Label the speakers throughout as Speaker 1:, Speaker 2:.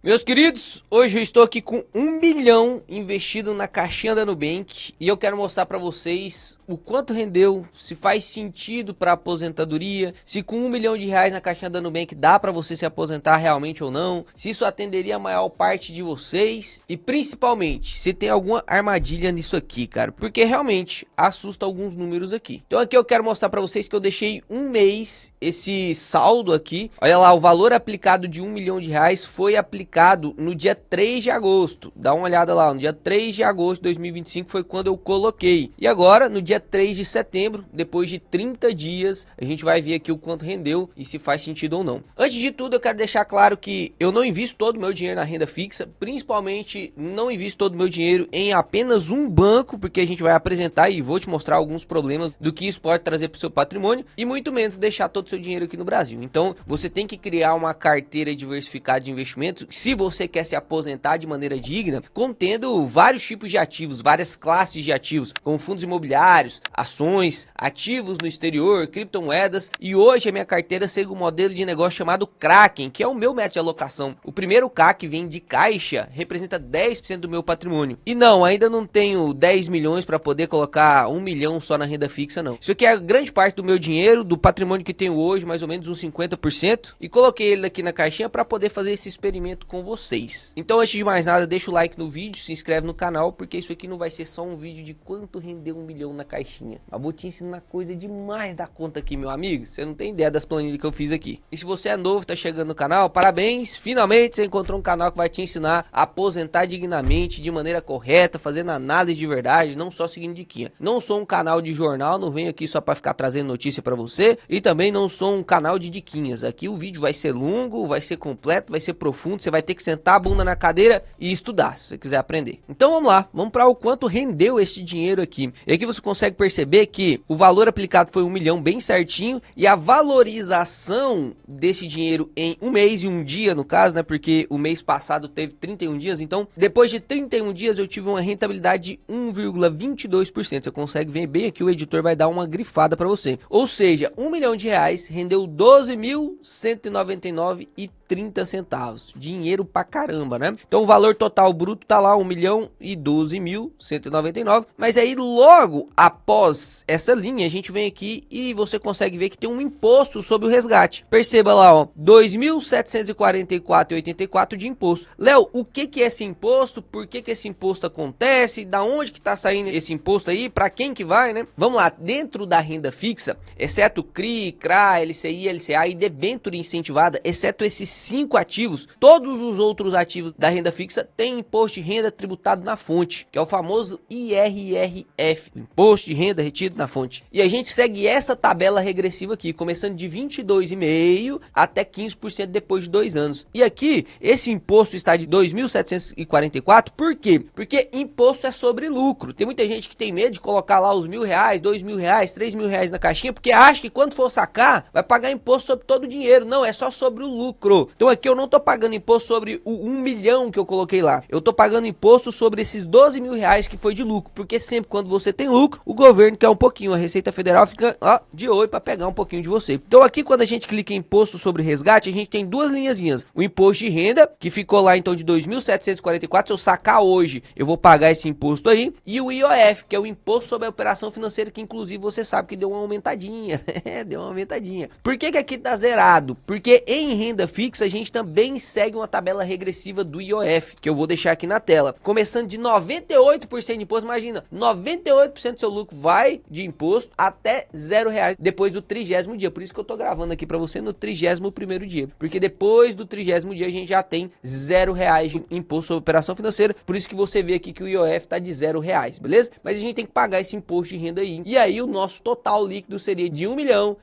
Speaker 1: Meus queridos, hoje eu estou aqui com 1 milhão investido na caixinha da Nubank e eu quero mostrar para vocês o quanto rendeu, se faz sentido para aposentadoria, se com 1 milhão de reais na caixinha da Nubank dá para você se aposentar realmente ou não, se isso atenderia a maior parte de vocês e principalmente se tem alguma armadilha nisso aqui, cara, porque realmente assusta alguns números aqui. Então aqui eu quero mostrar para vocês que eu deixei um mês esse saldo aqui, olha lá, o valor aplicado de 1 milhão de reais foi aplicado no dia 3 de agosto, dá uma olhada lá, no dia 3 de agosto de 2025 foi quando eu coloquei, e agora no dia 3 de setembro, depois de 30 dias, a gente vai ver aqui o quanto rendeu e se faz sentido ou não. Antes de tudo eu quero deixar claro que eu não invisto todo o meu dinheiro na renda fixa, principalmente não invisto todo o meu dinheiro em apenas um banco, porque a gente vai apresentar e vou te mostrar alguns problemas do que isso pode trazer para o seu patrimônio, e muito menos deixar todo o seu dinheiro aqui no Brasil. Então você tem que criar uma carteira diversificada de investimentos, se você quer se aposentar de maneira digna, contendo vários tipos de ativos, várias classes de ativos, como fundos imobiliários, ações, ativos no exterior, criptomoedas, e hoje a minha carteira segue um modelo de negócio chamado Kraken, que é o meu método de alocação. O primeiro K que vem de caixa representa 10% do meu patrimônio. E não, ainda não tenho 10 milhões para poder colocar 1 milhão só na renda fixa, não. Isso aqui é grande parte do meu dinheiro, do patrimônio que tenho hoje, mais ou menos uns 50%, e coloquei ele aqui na caixinha para poder fazer esse experimento com vocês. Então antes de mais nada, deixa o like no vídeo, se inscreve no canal, porque isso aqui não vai ser só um vídeo de quanto rendeu 1 milhão na caixinha. Eu vou te ensinar coisa demais da conta aqui, meu amigo. Você não tem ideia das planilhas que eu fiz aqui. E se você é novo, tá chegando no canal, parabéns, finalmente você encontrou um canal que vai te ensinar a aposentar dignamente, de maneira correta, fazendo análise de verdade, não só seguindo diquinha. Não sou um canal de jornal, não venho aqui só para ficar trazendo notícia para você, e também não sou um canal de diquinhas. Aqui o vídeo vai ser longo, vai ser completo, vai ser profundo, você vai ter que sentar a bunda na cadeira e estudar, se você quiser aprender. Então vamos lá, vamos para o quanto rendeu esse dinheiro aqui. E aqui você consegue perceber que o valor aplicado foi 1 milhão bem certinho, e a valorização desse dinheiro em um mês e um dia, no caso, né, porque o mês passado teve 31 dias, então depois de 31 dias eu tive uma rentabilidade de 1,22%. Você consegue ver bem aqui, o editor vai dar uma grifada para você. Ou seja, 1 milhão de reais rendeu 12.199,30 centavos. Dinheiro pra caramba, né? Então o valor total bruto tá lá 1.012.199. Mas aí logo após essa linha a gente vem aqui e você consegue ver que tem um imposto sobre o resgate. Perceba lá, ó, 2.744,84 de imposto. Léo, o que é esse imposto? Por que esse imposto acontece? Da onde que tá saindo esse imposto aí? Para quem que vai, né? Vamos lá, dentro da renda fixa, exceto CRI, CRA, LCI, LCA e debênture incentivada, exceto esses 5 ativos, todos os outros ativos da renda fixa têm imposto de renda tributado na fonte, que é o famoso IRRF, imposto de renda retido na fonte. E a gente segue essa tabela regressiva aqui, começando de 22,5% até 15% depois de 2 anos. E aqui, esse imposto está de 2.744, por quê? Porque imposto é sobre lucro. Tem muita gente que tem medo de colocar lá os R$ 1.000, R$ 2.000, R$ 3.000 na caixinha, porque acha que quando for sacar, vai pagar imposto sobre todo o dinheiro. Não, é só sobre o lucro. Então aqui eu não tô pagando imposto sobre o 1 milhão que eu coloquei lá. Eu tô pagando imposto sobre esses R$ 12.000 que foi de lucro, porque sempre quando você tem lucro, o governo quer um pouquinho, a Receita Federal fica, ó, de olho para pegar um pouquinho de você. Então aqui quando a gente clica em imposto sobre resgate, a gente tem duas linhazinhas. O imposto de renda, que ficou lá então de 2.744, se eu sacar hoje, eu vou pagar esse imposto aí, e o IOF, que é o imposto sobre a operação financeira, que inclusive você sabe que deu uma aumentadinha, deu uma aumentadinha. Por que aqui tá zerado? Porque em renda fixa a gente também segue uma tabela regressiva do IOF, que eu vou deixar aqui na tela. Começando de 98% de imposto, imagina, 98% do seu lucro vai de imposto até R$ 0 depois do 30º dia. Por isso que eu tô gravando aqui para você no 31º dia, porque depois do 30º dia a gente já tem R$ 0 de imposto sobre operação financeira. Por isso que você vê aqui que o IOF tá de R$ 0, beleza? Mas a gente tem que pagar esse imposto de renda aí. E aí o nosso total líquido seria de R$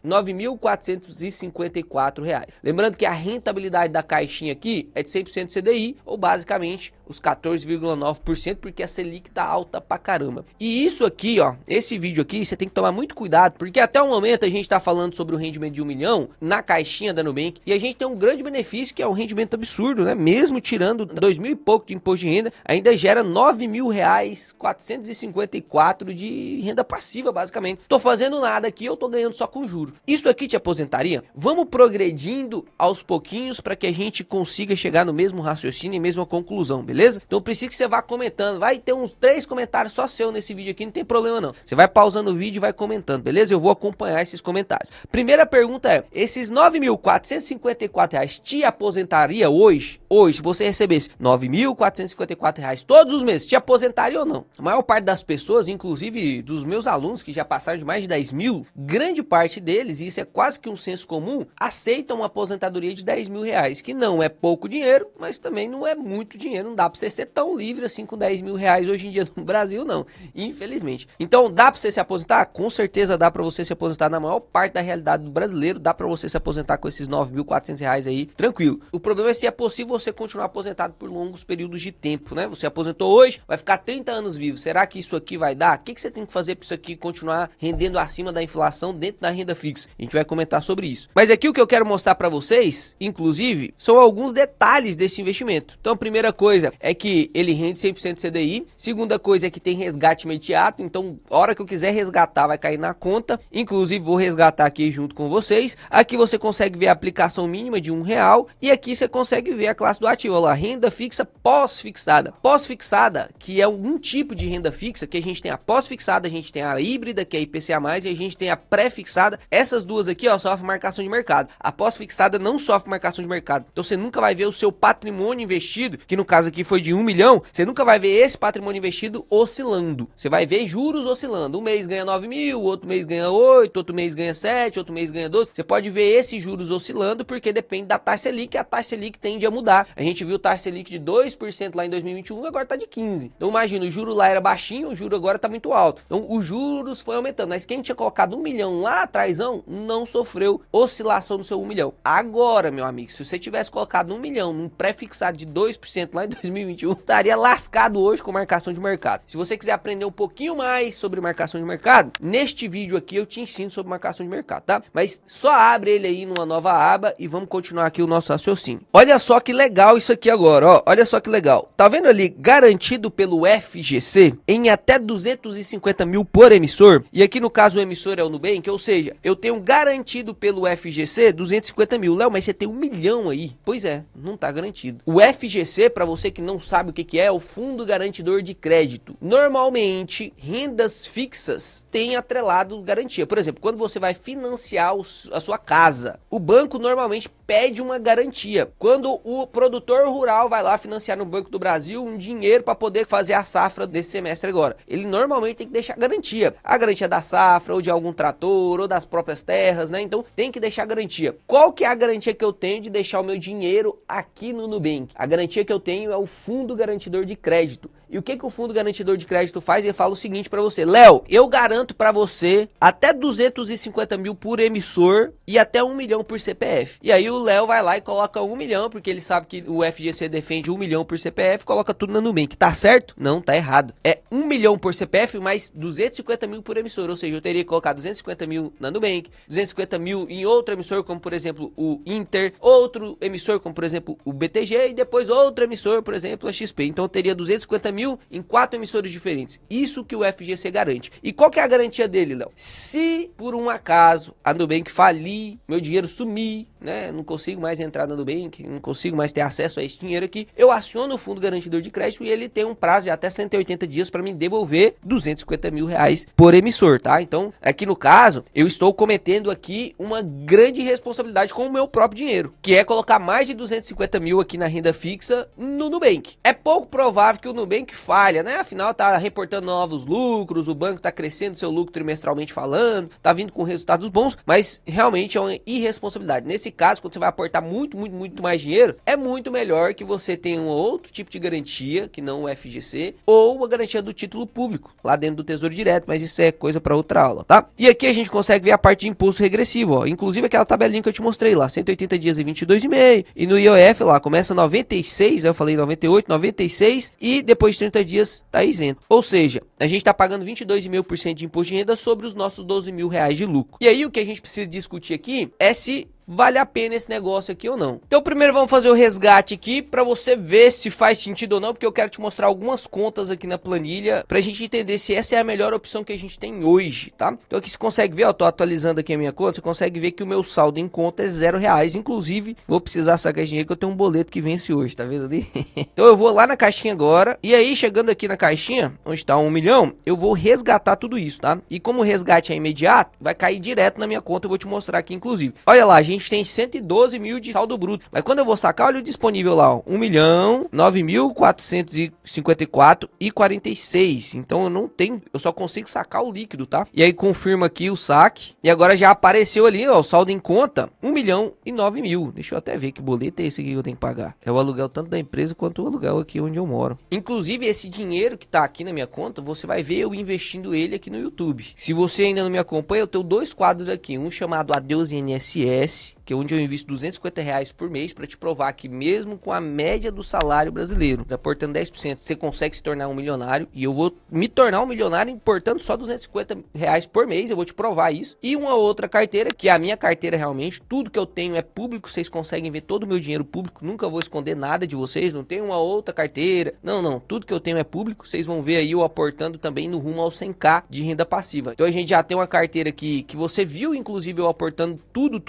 Speaker 1: 1.009.454. Lembrando que a rentabilidade da caixinha aqui é de 100% CDI, ou basicamente os 14,9%, porque a Selic tá alta pra caramba. E isso aqui, ó, esse vídeo aqui, você tem que tomar muito cuidado, porque até o momento a gente tá falando sobre o rendimento de 1 milhão na caixinha da Nubank, e a gente tem um grande benefício, que é um rendimento absurdo, né? Mesmo tirando 2.000 e pouco de imposto de renda, ainda gera R$9.454 de renda passiva, basicamente. Tô fazendo nada aqui, eu tô ganhando só com juro. Isso aqui te aposentaria? Vamos progredindo aos pouquinhos para que a gente consiga chegar no mesmo raciocínio e mesma conclusão, beleza? Então eu preciso que você vá comentando, vai ter uns 3 comentários só seu nesse vídeo aqui, não tem problema não. Você vai pausando o vídeo e vai comentando, beleza? Eu vou acompanhar esses comentários. Primeira pergunta é, esses R$9.454 te aposentaria hoje? Hoje, se você recebesse R$9.454 todos os meses, te aposentaria ou não? A maior parte das pessoas, inclusive dos meus alunos que já passaram de mais de 10 mil, grande parte deles, e isso é quase que um senso comum, aceitam uma aposentadoria de R$10.000, que não é pouco dinheiro, mas também não é muito dinheiro, não dá pra você ser tão livre assim com R$10.000 hoje em dia no Brasil, não, infelizmente. Então, dá pra você se aposentar? Com certeza dá pra você se aposentar na maior parte da realidade do brasileiro, dá pra você se aposentar com esses R$9.400 aí, tranquilo. O problema é se é possível você continuar aposentado por longos períodos de tempo, né? Você aposentou hoje, vai ficar 30 anos vivo, será que isso aqui vai dar? O que você tem que fazer pra isso aqui continuar rendendo acima da inflação dentro da renda fixa? A gente vai comentar sobre isso. Mas aqui o que eu quero mostrar pra vocês, inclusive, são alguns detalhes desse investimento. Então, a primeira coisa é que ele rende 100% CDI. Segunda coisa é que tem resgate imediato. Então, a hora que eu quiser resgatar, vai cair na conta. Inclusive, vou resgatar aqui junto com vocês. Aqui você consegue ver a aplicação mínima de R$1. E aqui você consegue ver a classe do ativo. Olha lá, renda fixa pós-fixada. Pós-fixada, que é um tipo de renda fixa, que a gente tem a pós-fixada, a gente tem a híbrida, que é IPCA+, e a gente tem a pré-fixada. Essas duas aqui, ó, sofrem marcação de mercado. A pós-fixada não sofre marcação de mercado. Então você nunca vai ver o seu patrimônio investido, que no caso aqui foi de 1 milhão, você nunca vai ver esse patrimônio investido oscilando. Você vai ver juros oscilando. Um mês ganha 9 mil, outro mês ganha 8, outro mês ganha 7, outro mês ganha 12. Você pode ver esses juros oscilando porque depende da taxa Selic, e a taxa Selic tende a mudar. A gente viu taxa Selic de 2% lá em 2021, agora tá de 15%. Então imagina, o juro lá era baixinho, o juro agora tá muito alto. Então os juros foi aumentando, mas quem tinha colocado 1 milhão lá atrás não sofreu oscilação no seu 1 milhão. Agora, meu amigo, se você tivesse colocado 1 milhão num pré-fixado de 2% lá em 2021, estaria lascado hoje com marcação de mercado. Se você quiser aprender um pouquinho mais sobre marcação de mercado, neste vídeo aqui eu te ensino sobre marcação de mercado, tá? Mas só abre ele aí numa nova aba e vamos continuar aqui o nosso raciocínio. Olha só que legal isso aqui agora, ó. Olha só que legal. Tá vendo ali, garantido pelo FGC em até 250 mil por emissor? E aqui no caso o emissor é o Nubank, ou seja, eu tenho garantido pelo FGC 250 mil. Léo, mas você tem 1 milhão aí. Pois é, não tá garantido. O FGC, para você que não sabe o que é o Fundo Garantidor de Crédito. Normalmente, rendas fixas têm atrelado garantia. Por exemplo, quando você vai financiar a sua casa, o banco normalmente pede uma garantia. Quando o produtor rural vai lá financiar no Banco do Brasil um dinheiro para poder fazer a safra desse semestre agora, ele normalmente tem que deixar garantia. A garantia da safra, ou de algum trator, ou das próprias terras, né? Então tem que deixar garantia. Qual que é a garantia que eu tenho de deixar o meu dinheiro aqui no Nubank? A garantia que eu tenho é o Fundo Garantidor de Crédito. E o que o Fundo Garantidor de Crédito faz? Ele fala o seguinte para você: Léo, eu garanto para você até 250 mil por emissor e até 1 milhão por CPF. E aí o Léo vai lá e coloca 1 milhão, porque ele sabe que o FGC defende 1 milhão por CPF, coloca tudo na Nubank. Tá certo? Não, tá errado. É 1 milhão por CPF mais 250 mil por emissor. Ou seja, eu teria que colocar 250 mil na Nubank, 250 mil em outro emissor, como por exemplo o Inter, outro emissor, como por exemplo o BTG, e depois outro emissor, por exemplo a XP. Então eu teria 250 mil em 4 emissores diferentes. Isso que o FGC garante. E qual que é a garantia dele, Léo? Se por um acaso a Nubank falir, meu dinheiro sumir, né? Não consigo mais entrar na Nubank, não consigo mais ter acesso a esse dinheiro aqui, eu aciono o Fundo Garantidor de Crédito e ele tem um prazo de até 180 dias para me devolver 250 mil reais por emissor, tá? Então, aqui no caso, eu estou cometendo aqui uma grande responsabilidade com o meu próprio dinheiro, que é colocar mais de 250 mil aqui na renda fixa no Nubank. É pouco provável que o Nubank falha, né? Afinal, tá reportando novos lucros, o banco tá crescendo seu lucro trimestralmente falando, tá vindo com resultados bons, mas realmente é uma irresponsabilidade. Nesse nesse caso, quando você vai aportar muito mais dinheiro, é muito melhor que você tenha um outro tipo de garantia, que não o FGC, ou a garantia do título público, lá dentro do Tesouro Direto, mas isso é coisa para outra aula, tá? E aqui a gente consegue ver a parte de imposto regressivo, ó, inclusive aquela tabelinha que eu te mostrei lá, 180 dias e 22,5, e no IOF lá, começa 96, né, eu falei 98, 96, e depois de 30 dias tá isento. Ou seja, a gente tá pagando 22,5% de imposto de renda sobre os nossos 12 mil reais de lucro. E aí o que a gente precisa discutir aqui é se vale a pena esse negócio aqui ou não. Então primeiro vamos fazer o resgate aqui para você ver se faz sentido ou não, porque eu quero te mostrar algumas contas aqui na planilha pra gente entender se essa é a melhor opção que a gente tem hoje, tá? Então aqui você consegue ver, ó, tô atualizando aqui a minha conta, você consegue ver que o meu saldo em conta é R$0, inclusive vou precisar sacar esse dinheiro que eu tenho um boleto que vence hoje, tá vendo ali? Então eu vou lá na caixinha agora, e aí chegando aqui na caixinha, onde tá 1 milhão, eu vou resgatar tudo isso, tá? E como o resgate é imediato, vai cair direto na minha conta, eu vou te mostrar aqui inclusive. Olha lá, a gente tem 112 mil de saldo bruto, mas quando eu vou sacar, olha o disponível lá, ó, 1.009.454,46. Então eu não tenho, eu só consigo sacar o líquido, tá? E aí confirma aqui o saque, e agora já apareceu ali, ó, o saldo em conta, 1.009.000. Deixa eu até ver que boleto é esse aqui que eu tenho que pagar. É o aluguel tanto da empresa quanto o aluguel aqui onde eu moro. Inclusive esse dinheiro que tá aqui na minha conta, você vai ver eu investindo ele aqui no YouTube. Se você ainda não me acompanha, eu tenho dois quadros aqui, um chamado Adeus INSS, que é onde eu invisto R$250 por mês para te provar que mesmo com a média do salário brasileiro, aportando 10%, você consegue se tornar um milionário, e eu vou me tornar um milionário importando só R$250 por mês, eu vou te provar isso. E uma outra carteira, que é a minha carteira realmente, tudo que eu tenho é público, vocês conseguem ver todo o meu dinheiro público, nunca vou esconder nada de vocês, não tem uma outra carteira, não, tudo que eu tenho é público, vocês vão ver aí eu aportando também no rumo ao 100k de renda passiva. Então a gente já tem uma carteira aqui que você viu, inclusive eu aportando tudo,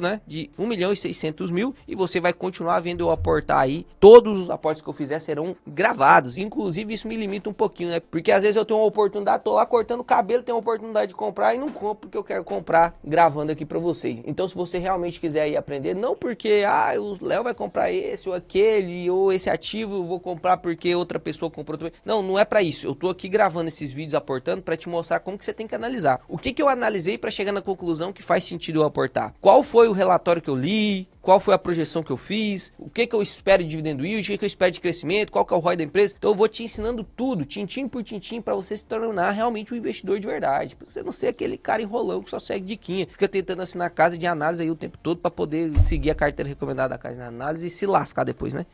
Speaker 1: né? De 1.600.000, e você vai continuar vendo eu aportar aí, todos os aportes que eu fizer serão gravados, inclusive isso me limita um pouquinho, né, porque às vezes eu tenho uma oportunidade, tô lá cortando o cabelo, tenho uma oportunidade de comprar e não compro porque eu quero comprar gravando aqui pra vocês. Então se você realmente quiser aí aprender, não porque, o Léo vai comprar esse ou aquele, ou esse ativo eu vou comprar porque outra pessoa comprou também, não é pra isso, eu tô aqui gravando esses vídeos aportando pra te mostrar como que você tem que analisar, o que eu analisei pra chegar na conclusão que faz sentido eu aportar, qual foi o relatório que eu li, qual foi a projeção que eu fiz, o que eu espero de dividendo yield, o que eu espero de crescimento, qual que é o ROI da empresa. Então eu vou te ensinando tudo, tintim por tintim, para você se tornar realmente um investidor de verdade, para você não ser aquele cara enrolão que só segue diquinha, fica tentando assinar casa de análise aí o tempo todo para poder seguir a carteira recomendada da casa de análise e se lascar depois, né?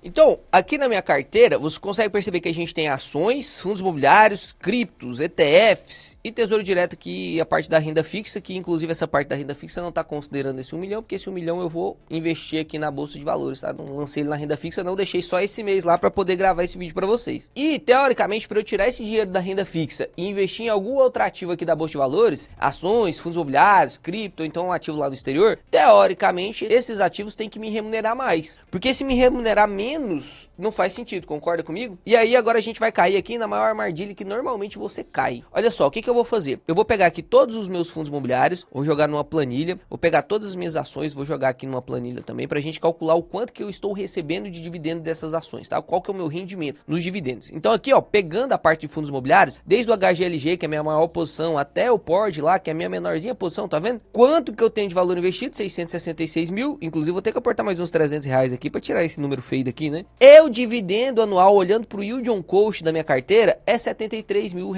Speaker 1: Então, aqui na minha carteira, você consegue perceber que a gente tem ações, fundos imobiliários, criptos, ETFs e tesouro direto aqui, a parte da renda fixa, que inclusive essa parte da renda fixa não está considerando esse 1 milhão, porque esse 1 milhão eu vou investir aqui na Bolsa de Valores, tá? Não lancei ele na renda fixa, não, deixei só esse mês lá para poder gravar esse vídeo para vocês. E, teoricamente, para eu tirar esse dinheiro da renda fixa e investir em algum outro ativo aqui da Bolsa de Valores, ações, fundos imobiliários, cripto, ou então um ativo lá no exterior, teoricamente, esses ativos têm que me remunerar mais. Porque se me remunerar menos, não faz sentido, concorda comigo? E aí agora a gente vai cair aqui na maior armadilha que normalmente você cai. Olha só, o que eu vou fazer? Eu vou pegar aqui todos os meus fundos imobiliários, vou jogar numa planilha, vou pegar todas as minhas ações, vou jogar aqui numa planilha também, pra gente calcular o quanto que eu estou recebendo de dividendo dessas ações, tá? Qual que é o meu rendimento nos dividendos. Então aqui, ó, pegando a parte de fundos imobiliários, desde o HGLG, que é a minha maior posição, até o PORD lá, que é a minha menorzinha posição, tá vendo? Quanto que eu tenho de valor investido? 666 mil, inclusive vou ter que aportar mais uns R$300 aqui pra tirar esse número feio daqui, né? E o dividendo anual, olhando pro Yield on Coast da minha carteira, é R$73 mil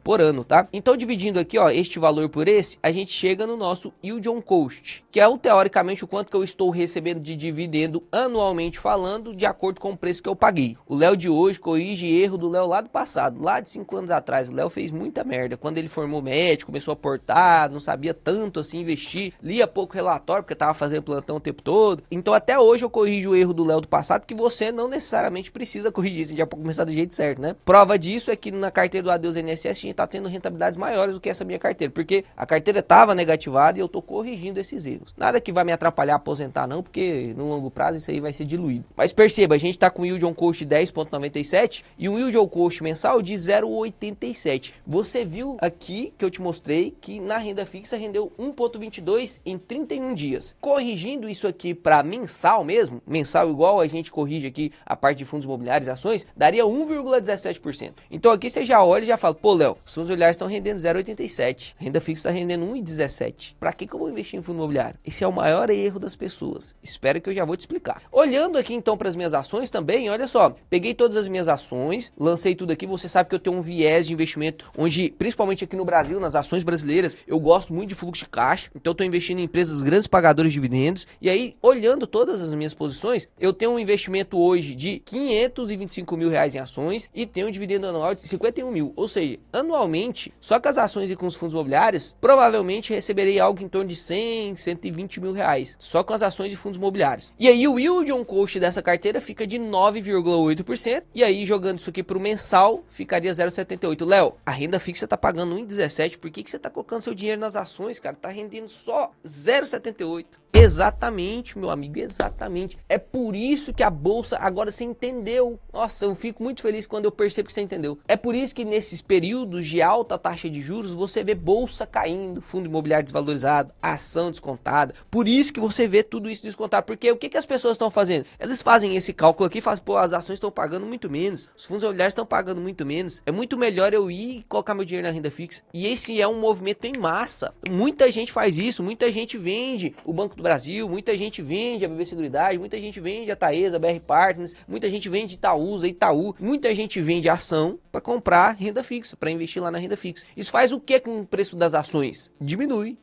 Speaker 1: por ano, tá? Então, dividindo aqui, ó, este valor por esse, a gente chega no nosso Yield on Coast, que é teoricamente o quanto que eu estou recebendo de dividendo anualmente falando, de acordo com o preço que eu paguei. O Léo de hoje corrige erro do Léo lá do passado, lá de 5 anos atrás. O Léo fez muita merda. Quando ele formou médico, começou a aportar, não sabia tanto assim investir, lia pouco relatório, porque tava fazendo plantão o tempo todo. Então, até hoje eu corrijo o erro do Léo do passado, que você não necessariamente precisa corrigir, você já pode começar do jeito certo, né? Prova disso é que na carteira do Adeus INSS a gente tá tendo rentabilidades maiores do que essa minha carteira, porque a carteira tava negativada e eu tô corrigindo esses erros. Nada que vai me atrapalhar a aposentar não, porque no longo prazo isso aí vai ser diluído. Mas perceba, a gente tá com um Yield on Coast de 10,97 e um Yield on Coast mensal de 0,87. Você viu aqui que eu te mostrei que na renda fixa rendeu 1,22 em 31 dias. Corrigindo isso aqui para mensal mesmo, mensal igual a gente corrige aqui a parte de fundos imobiliários e ações, daria 1,17%. Então aqui você já olha e já fala, pô, Léo, os fundos imobiliários estão rendendo 0,87, renda fixa está rendendo 1,17. Para que eu vou investir em fundo imobiliário? Esse é o maior erro das pessoas. Espero que eu já vou te explicar. Olhando aqui então para as minhas ações também, olha só, peguei todas as minhas ações, lancei tudo aqui, você sabe que eu tenho um viés de investimento onde, principalmente aqui no Brasil, nas ações brasileiras, eu gosto muito de fluxo de caixa, então eu estou investindo em empresas grandes pagadoras de dividendos, e aí, olhando todas as minhas posições, eu tenho um investimento hoje de R$ 525.000 em ações e tenho um dividendo anual de 51 mil, ou seja, anualmente, só com as ações e com os fundos imobiliários, provavelmente receberei algo em torno de 100, 120 mil reais, só com as ações e fundos imobiliários. E aí o yield on cost dessa carteira fica de 9,8%, e aí jogando isso aqui para o mensal, ficaria 0,78. Léo, a renda fixa tá pagando 1,17, por que você tá colocando seu dinheiro nas ações, cara? Tá rendendo só 0,78. Exatamente, meu amigo, exatamente. É por isso que a bolsa, agora você entendeu. Nossa, eu fico muito feliz quando eu percebo que você entendeu. É por isso que nesses períodos de alta taxa de juros, você vê bolsa caindo, fundo imobiliário desvalorizado, ação descontada. Por isso que você vê tudo isso descontado. Porque o que as pessoas estão fazendo? Eles fazem esse cálculo aqui e fazem, pô, as ações estão pagando muito menos, os fundos imobiliários estão pagando muito menos. É muito melhor eu ir e colocar meu dinheiro na renda fixa. E esse é um movimento em massa. Muita gente faz isso, muita gente vende o Banco do Brasil, muita gente vende a BB Seguridade, muita gente vende a Taesa, a BR Partners, muita gente vende Itaúsa, Itaú, muita gente vende ação para comprar renda fixa, para investir lá na renda fixa. Isso faz o que com o preço das ações? Diminui.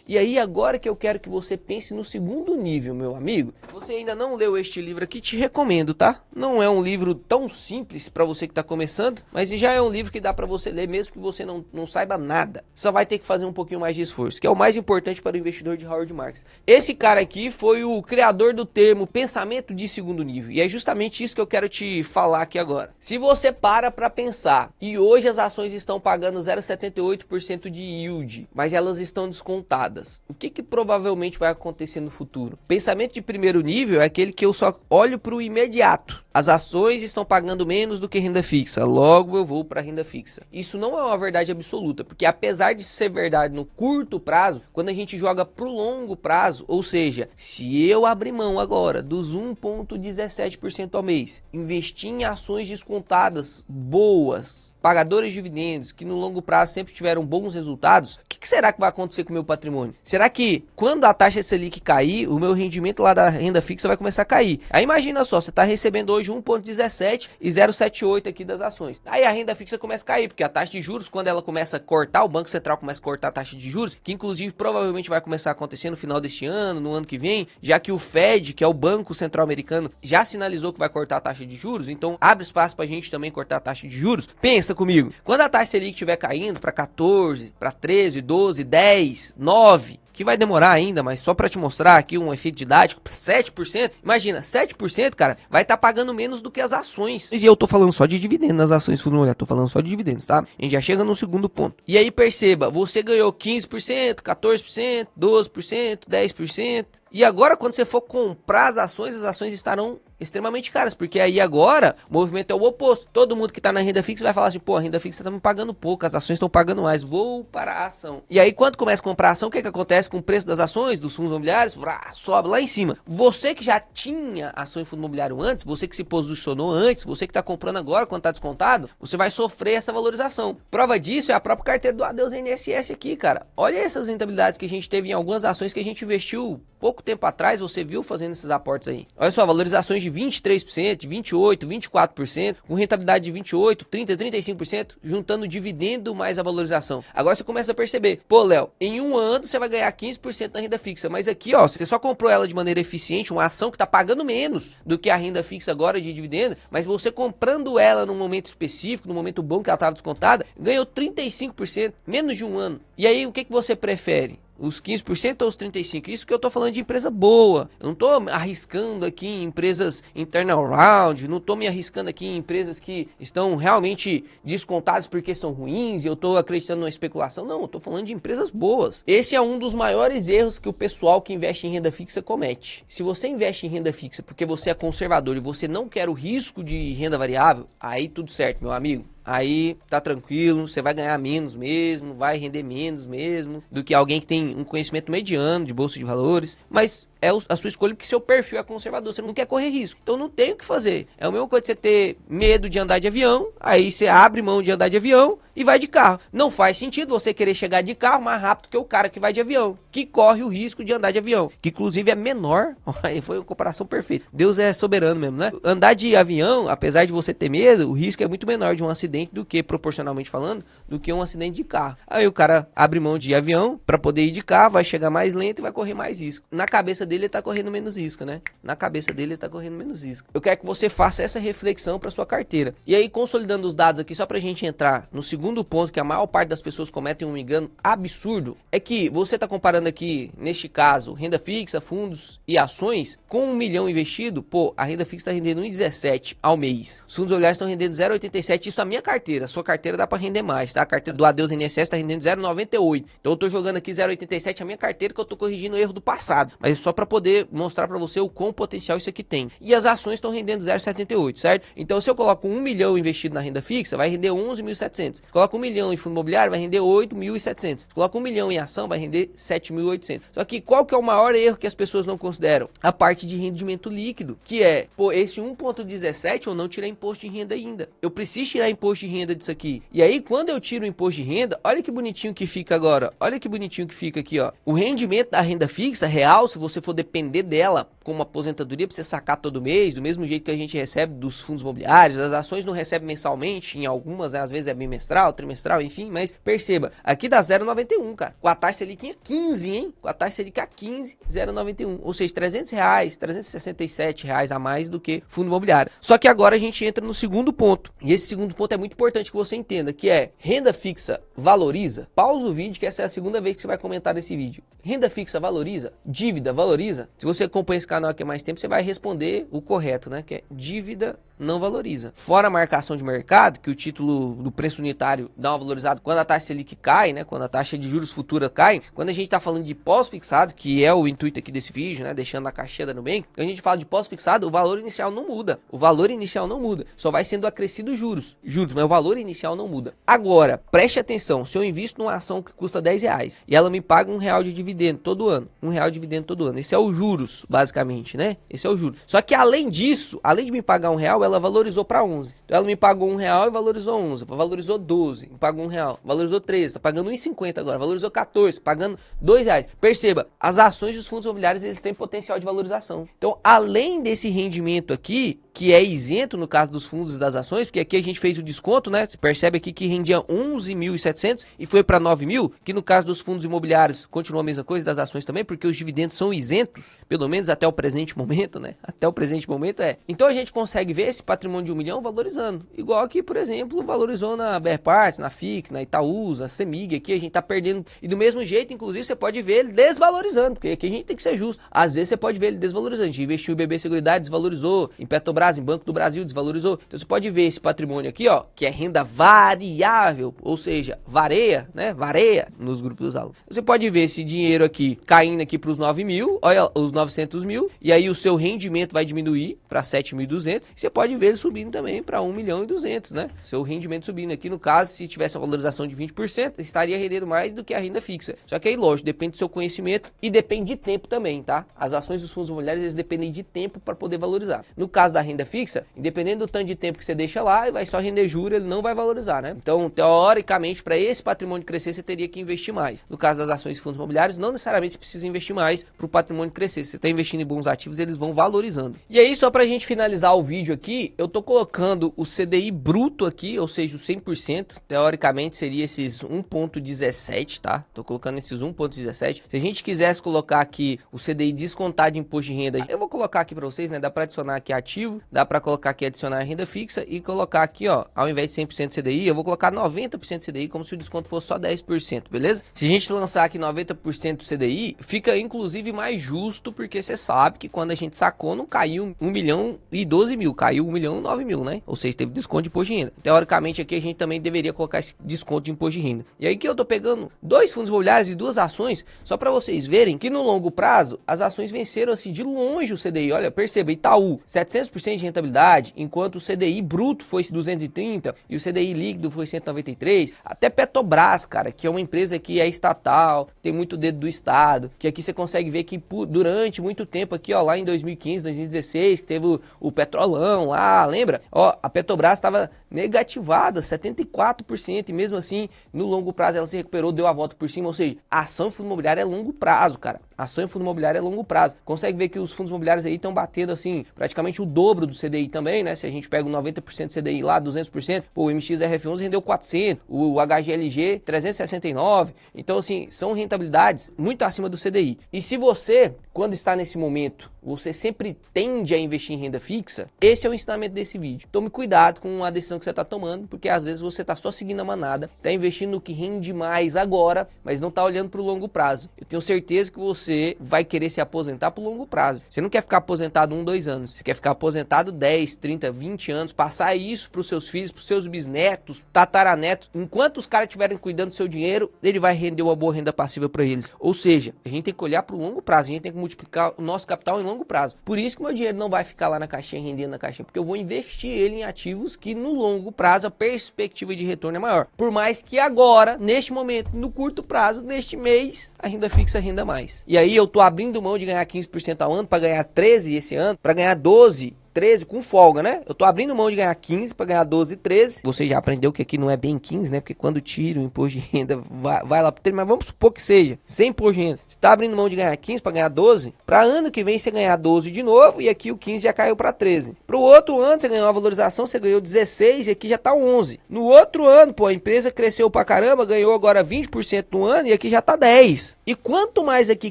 Speaker 1: E aí agora que eu quero que você pense no segundo nível, meu amigo. Você ainda não leu este livro aqui, te recomendo, tá? Não é um livro tão simples para você que tá começando, mas já é um livro que dá para você ler mesmo que você não saiba nada. Só vai ter que fazer um pouquinho mais de esforço, que é o mais importante para o investidor de Howard Marks. Esse cara aqui foi o criador do termo pensamento de segundo nível, e é justamente isso que eu quero te falar aqui agora. Se você para pensar, e hoje as ações estão pagando 0,78% de yield, mas elas estão descontadas, o que provavelmente vai acontecer no futuro? Pensamento de primeiro nível é aquele que eu só olho para o imediato. As ações estão pagando menos do que renda fixa, logo eu vou para renda fixa. Isso não é uma verdade absoluta, porque apesar de ser verdade no curto prazo, quando a gente joga para o longo prazo, ou seja, se eu abrir mão agora dos 1,17% ao mês, investir em ações descontadas boas, pagadoras de dividendos, que no longo prazo sempre tiveram bons resultados, o que será que vai acontecer com o meu patrimônio? Será que quando a taxa Selic cair, o meu rendimento lá da renda fixa vai começar a cair? Aí imagina só, você está recebendo hoje 1,17 e 0,78 aqui das ações. Aí a renda fixa começa a cair, porque a taxa de juros, quando ela começa a cortar, o Banco Central começa a cortar a taxa de juros, que inclusive provavelmente vai começar a acontecer no final deste ano, no ano que vem, já que o Fed, que é o Banco Central Americano, já sinalizou que vai cortar a taxa de juros, então abre espaço pra gente também cortar a taxa de juros. Pensa comigo, quando a taxa Selic estiver caindo para 14, para 13, 12, 10, 9, que vai demorar ainda, mas só para te mostrar aqui um efeito didático, 7%, imagina, 7%, cara, vai estar pagando menos do que as ações. E eu tô falando só de dividendos nas ações, fundo imobiliário, tô falando só de dividendos, tá? A gente já chega no segundo ponto. E aí perceba, você ganhou 15%, 14%, 12%, 10%, e agora quando você for comprar as ações estarão extremamente caras, porque aí agora o movimento é o oposto. Todo mundo que tá na renda fixa vai falar assim, pô, a renda fixa tá me pagando pouco, as ações estão pagando mais, vou para a ação. E aí quando começa a comprar a ação, o que acontece com o preço das ações, dos fundos imobiliários? Sobe lá em cima. Você que já tinha ação em fundo imobiliário antes, você que se posicionou antes, você que tá comprando agora quando tá descontado, você vai sofrer essa valorização. Prova disso é a própria carteira do Adeus INSS aqui, cara. Olha essas rentabilidades que a gente teve em algumas ações que a gente investiu pouco tempo atrás, você viu fazendo esses aportes aí. Olha só, valorizações de 23%, de 28%, 24%, com rentabilidade de 28%, 30%, 35%, juntando dividendo mais a valorização. Agora você começa a perceber, pô, Léo, em um ano você vai ganhar 15% na renda fixa, mas aqui, ó, você só comprou ela de maneira eficiente, uma ação que tá pagando menos do que a renda fixa agora de dividendo, mas você comprando ela num momento específico, num momento bom que ela estava descontada, ganhou 35%, menos de um ano. E aí, o que você prefere? Os 15% ou os 35%? Isso que eu tô falando de empresa boa. Eu não tô arriscando aqui em empresas internal round, não tô me arriscando aqui em empresas que estão realmente descontadas porque são ruins e eu tô acreditando na especulação. Não, eu tô falando de empresas boas. Esse é um dos maiores erros que o pessoal que investe em renda fixa comete. Se você investe em renda fixa porque você é conservador e você não quer o risco de renda variável, aí tudo certo, meu amigo. Aí tá tranquilo, você vai ganhar menos mesmo, vai render menos mesmo do que alguém que tem um conhecimento mediano de bolsa de valores. Mas é a sua escolha porque seu perfil é conservador, você não quer correr risco. Então não tem o que fazer. É a mesma coisa de você ter medo de andar de avião, aí você abre mão de andar de avião e vai de carro. Não faz sentido você querer chegar de carro mais rápido que o cara que vai de avião, que corre o risco de andar de avião, que inclusive é menor. Foi uma comparação perfeita. Deus é soberano mesmo, né? Andar de avião, apesar de você ter medo, o risco é muito menor de um acidente do que, proporcionalmente falando, do que um acidente de carro. Aí o cara abre mão de avião para poder ir de carro, vai chegar mais lento e vai correr mais risco. Na cabeça dele ele tá correndo menos risco, né? Na cabeça dele ele tá correndo menos risco. Eu quero que você faça essa reflexão para sua carteira. E aí, consolidando os dados aqui, só pra gente entrar no segundo ponto, que a maior parte das pessoas cometem um engano absurdo, é que você tá comparando aqui, neste caso, renda fixa, fundos e ações, com 1 milhão investido, pô, a renda fixa tá rendendo 1,17 ao mês. Os fundos imobiliários estão rendendo 0,87, isso a minha carteira. A sua carteira dá para render mais, tá? A carteira do Adeus INSS tá rendendo 0,98. Então eu tô jogando aqui 0,87 a minha carteira, que eu tô corrigindo o erro do passado, mas só para poder mostrar para você o quão potencial isso aqui tem. E as ações estão rendendo 0,78, certo? Então se eu coloco 1 milhão investido na renda fixa, vai render 11.700. Coloco 1 milhão em fundo imobiliário, vai render 8.700. Coloco 1 milhão em ação, vai render 7.800. Só que qual que é o maior erro que as pessoas não consideram? A parte de rendimento líquido, que é, pô, esse 1,17 eu não tirei imposto de renda ainda. Eu preciso tirar imposto de renda disso aqui. E aí, quando eu tiro o imposto de renda, olha que bonitinho que fica agora. Olha que bonitinho que fica aqui, ó. O rendimento da renda fixa real, se você for depender dela como aposentadoria, pra você sacar todo mês, do mesmo jeito que a gente recebe dos fundos imobiliários, as ações não recebem mensalmente, em algumas, né, às vezes é bimestral, trimestral, enfim, mas perceba, aqui dá 0,91, cara. Com a taxa Selic a 15, hein? Com a taxa Selic a 15, 0,91. Ou seja, R$300, R$367 a mais do que fundo imobiliário. Só que agora a gente entra no segundo ponto. E esse segundo ponto é muito importante que você entenda, que é renda fixa valoriza? Pausa o vídeo, que essa é a segunda vez que você vai comentar nesse vídeo. Renda fixa valoriza? Dívida valoriza? Se você acompanha esse canal aqui há mais tempo, você vai responder o correto, né? Que é dívida não valoriza. Fora a marcação de mercado, que o título do preço unitário dá uma valorizada quando a taxa Selic cai, né? Quando a taxa de juros futura cai. Quando a gente tá falando de pós-fixado, que é o intuito aqui desse vídeo, né? Deixando na caixinha da Nubank, quando a gente fala de pós-fixado, o valor inicial não muda. O valor inicial não muda. Só vai sendo acrescido juros, mas o valor inicial não muda. Agora, preste atenção. Se eu invisto numa ação que custa R$10 e ela me paga R$1 de dividendo todo ano. R$1 de dividendo todo ano. Esse é o juros, basicamente, né? Esse é o juros. Só que além disso, além de me pagar R$1, ela valorizou para 11. Então ela me pagou R$1 e valorizou 11. Valorizou 12. Me pagou R$1. Valorizou 13. Tá pagando 1,50 agora. Valorizou 14. Pagando R$2. Perceba, as ações dos fundos imobiliários, eles têm potencial de valorização. Então, além desse rendimento aqui, que é isento no caso dos fundos e das ações, porque aqui a gente fez o desconto, né? Você percebe aqui que rendia 11.700 e foi para 9.000, que no caso dos fundos imobiliários continua a mesma coisa, das ações também, porque os dividendos são isentos, pelo menos até o presente momento, né? Até o presente momento é. Então a gente consegue ver esse patrimônio de 1 milhão valorizando. Igual aqui, por exemplo, valorizou na BR Parts, na FIC, na Itaúsa, Semig, aqui a gente tá perdendo. E do mesmo jeito, inclusive, você pode ver ele desvalorizando, porque aqui a gente tem que ser justo. Às vezes você pode ver ele desvalorizando. A gente investiu em BB Seguridade, desvalorizou. Em Petrobras, em Banco do Brasil, desvalorizou. Então você pode ver esse patrimônio aqui, ó, que é renda variável, ou seja, vareia, né? Vareia nos grupos dos alunos. Você pode ver esse dinheiro aqui caindo aqui para os 9.000, olha os 900 mil, e aí o seu rendimento vai diminuir para 7.200. Você pode ver ele subindo também para 1.200.000, né? Seu rendimento subindo aqui, no caso, se tivesse a valorização de 20%, estaria rendendo mais do que a renda fixa. Só que aí, lógico, depende do seu conhecimento e depende de tempo também, tá? As ações dos fundos imobiliários, eles dependem de tempo para poder valorizar. No caso da renda fixa, independente do tanto de tempo que você deixa lá, ele vai só render juros, ele não vai valorizar, né? Então, teoricamente, para esse patrimônio crescer, você teria que investir mais. No caso das ações e fundos imobiliários, não necessariamente você precisa investir mais para o patrimônio crescer. Se você está investindo em bons ativos, eles vão valorizando. E aí, só para a gente finalizar o vídeo aqui, eu tô colocando o CDI bruto aqui, ou seja, o 100%. Teoricamente, seria esses 1,17, tá? Tô colocando esses 1,17. Se a gente quisesse colocar aqui o CDI descontado de imposto de renda, eu vou colocar aqui para vocês, né? Dá para adicionar aqui ativo, dá para colocar aqui adicionar renda fixa e colocar aqui, ó, ao invés de 100% CDI, eu vou colocar 90% CDI, como se o desconto fosse só 10%, beleza? Se a gente lançar aqui 90% CDI, fica inclusive mais justo, porque você sabe que quando a gente sacou, não caiu 1.012.000, caiu 1.009.000, né? Ou seja, teve desconto de imposto de renda. Teoricamente aqui a gente também deveria colocar esse desconto de imposto de renda. E aí que eu tô pegando 2 fundos imobiliários e 2 ações, só para vocês verem que no longo prazo, as ações venceram assim de longe o CDI. Olha, perceba, Itaú, 700%, 100% de rentabilidade, enquanto o CDI bruto foi 230 e o CDI líquido foi 193. Até Petrobras, cara, que é uma empresa que é estatal, tem muito dedo do Estado, que aqui você consegue ver que durante muito tempo aqui, ó, lá em 2015, 2016, que teve o Petrolão lá, lembra? Ó, a Petrobras estava negativada, 74%, e mesmo assim, no longo prazo ela se recuperou, deu a volta por cima, ou seja, a ação de fundo imobiliário é longo prazo, cara. A ação de fundo imobiliário é longo prazo. Consegue ver que os fundos imobiliários aí estão batendo, assim, praticamente o dobro do CDI também, né? Se a gente pega o 90% do CDI lá, 200%, pô, o MXRF11 rendeu 400, o HGLG 369. Então, assim, são rentabilidades muito acima do CDI. E se você, quando está nesse momento, você sempre tende a investir em renda fixa, esse é o ensinamento desse vídeo. Tome cuidado com a decisão que você está tomando, porque às vezes você está só seguindo a manada, está investindo no que rende mais agora, mas não está olhando para o longo prazo. Eu tenho certeza que você vai querer se aposentar para o longo prazo. Você não quer ficar aposentado 1, 2 anos. Você quer ficar aposentado 10, 30, 20 anos, passar isso para os seus filhos, para os seus bisnetos, tataranetos. Enquanto os caras estiverem cuidando do seu dinheiro, ele vai render uma boa renda passiva para eles. Ou seja, a gente tem que olhar para o longo prazo, a gente tem que multiplicar o nosso capital em longo prazo. Por isso que o meu dinheiro não vai ficar lá na caixinha, rendendo na caixinha, porque eu vou investir ele em ativos que no longo prazo a perspectiva de retorno é maior. Por mais que agora, neste momento, no curto prazo, neste mês, a renda fixa renda mais. E aí eu tô abrindo mão de ganhar 15% ao ano para ganhar 13 esse ano, para ganhar 12, 13 com folga, né? Eu tô abrindo mão de ganhar 15 para ganhar 12 e 13. Você já aprendeu que aqui não é bem 15, né? Porque quando tira o imposto de renda vai lá pro 13, mas vamos supor que seja sem imposto de renda. Você tá abrindo mão de ganhar 15 para ganhar 12, para ano que vem você ganhar 12 de novo e aqui o 15 já caiu para 13. Pro outro ano você ganhou uma valorização, você ganhou 16 e aqui já tá 11. No outro ano, pô, a empresa cresceu pra caramba, ganhou agora 20% no ano e aqui já tá 10. E quanto mais aqui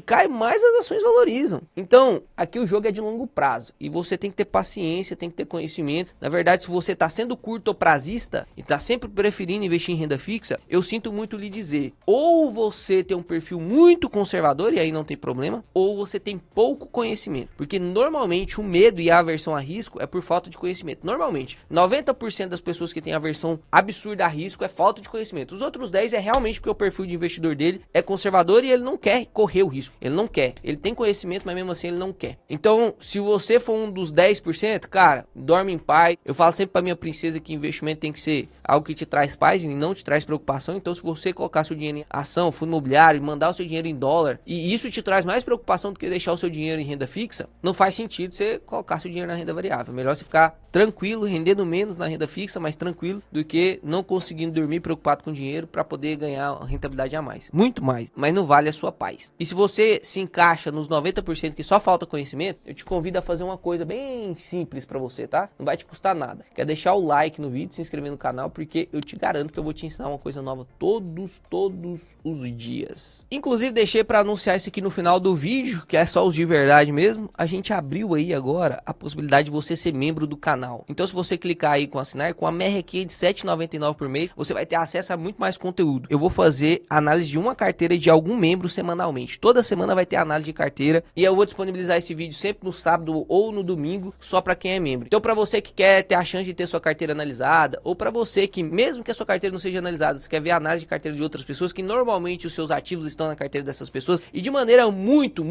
Speaker 1: cai, mais as ações valorizam. Então, aqui o jogo é de longo prazo e você tem que ter paciência, tem que ter conhecimento. Na verdade, se você está sendo curtoprazista e está sempre preferindo investir em renda fixa, eu sinto muito lhe dizer, ou você tem um perfil muito conservador e aí não tem problema, ou você tem pouco conhecimento, porque normalmente o medo e a aversão a risco é por falta de conhecimento. Normalmente, 90% das pessoas que têm aversão absurda a risco é falta de conhecimento. Os outros 10 é realmente porque o perfil de investidor dele é conservador e ele não quer correr o risco. Ele não quer. Ele tem conhecimento, mas mesmo assim ele não quer. Então, se você for um dos 10%, cara, dorme em paz. Eu falo sempre pra minha princesa que investimento tem que ser algo que te traz paz e não te traz preocupação. Então, se você colocar seu dinheiro em ação, fundo imobiliário, mandar o seu dinheiro em dólar, e isso te traz mais preocupação do que deixar o seu dinheiro em renda fixa, não faz sentido você colocar seu dinheiro na renda variável. Melhor você ficar tranquilo, rendendo menos na renda fixa, mas tranquilo, do que não conseguindo dormir preocupado com dinheiro para poder ganhar rentabilidade a mais. Muito mais, mas não vale a sua paz. E se você se encaixa nos 90% que só falta conhecimento, eu te convido a fazer uma coisa bem simples para você, tá? Não vai te custar nada. Quer deixar o like no vídeo, se inscrever no canal, porque eu te garanto que eu vou te ensinar uma coisa nova todos os dias. Inclusive, deixei para anunciar isso aqui no final do vídeo, que é só os de verdade mesmo. A gente abriu aí agora a possibilidade de você ser membro do canal. Então, se você clicar aí com assinar, com a merrequinha de R$ 7,99 por mês, você vai ter acesso a muito mais conteúdo. Eu vou fazer análise de uma carteira de algum membro semanalmente. Toda semana vai ter análise de carteira e eu vou disponibilizar esse vídeo sempre no sábado ou no domingo, só para quem é membro. Então, para você que quer ter a chance de ter sua carteira analisada, ou para você que, mesmo que a sua carteira não seja analisada, você quer ver a análise de carteira de outras pessoas, que normalmente os seus ativos estão na carteira dessas pessoas, e de maneira muito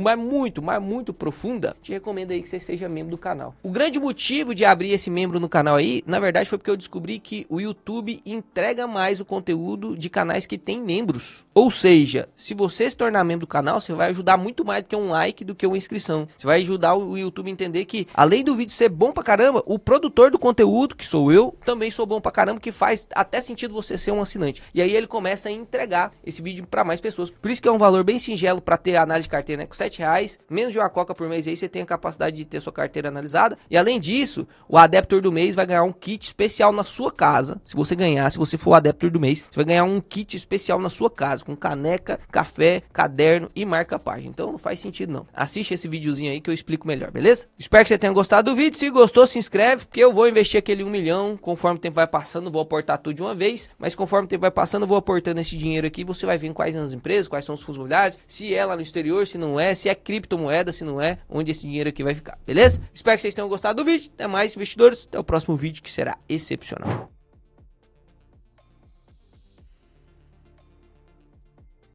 Speaker 1: profunda, te recomendo aí que você seja membro do canal. O grande motivo de abrir esse membro no canal aí, na verdade, foi porque eu descobri que o YouTube entrega mais o conteúdo de canais que tem membros. Ou seja, se você se tornar membro do canal, você vai ajudar muito mais do que um like, do que uma inscrição. Você vai ajudar o YouTube a entender que, além do vídeo ser bom pra caramba, o produtor do conteúdo, que sou eu, também sou bom pra caramba, que faz até sentido você ser um assinante. E aí ele começa a entregar esse vídeo pra mais pessoas. Por isso que é um valor bem singelo pra ter a análise de carteira, né? Com R$7, menos de uma coca por mês aí, você tem a capacidade de ter sua carteira analisada. E além disso, o Adeptor do mês vai ganhar um kit especial na sua casa. Se você ganhar, se você for o Adeptor do mês, você vai ganhar um kit especial na sua casa, com caneca, café, caderno e marca-página. Então não faz sentido não. Assiste esse videozinho aí que eu explico melhor, beleza? Espero que você tenha gostado do vídeo. Se gostou, se inscreve, porque eu vou investir aquele 1 milhão. Conforme o tempo vai passando, vou aportar tudo de uma vez. Mas conforme o tempo vai passando, eu vou aportando esse dinheiro aqui. Você vai ver quais são as empresas, quais são os fundos imobiliários, se é lá no exterior, se não é, se é criptomoeda, se não é, onde esse dinheiro aqui vai ficar, beleza? Espero que vocês tenham gostado do vídeo. Até mais, investidores. Até o próximo vídeo, que será excepcional.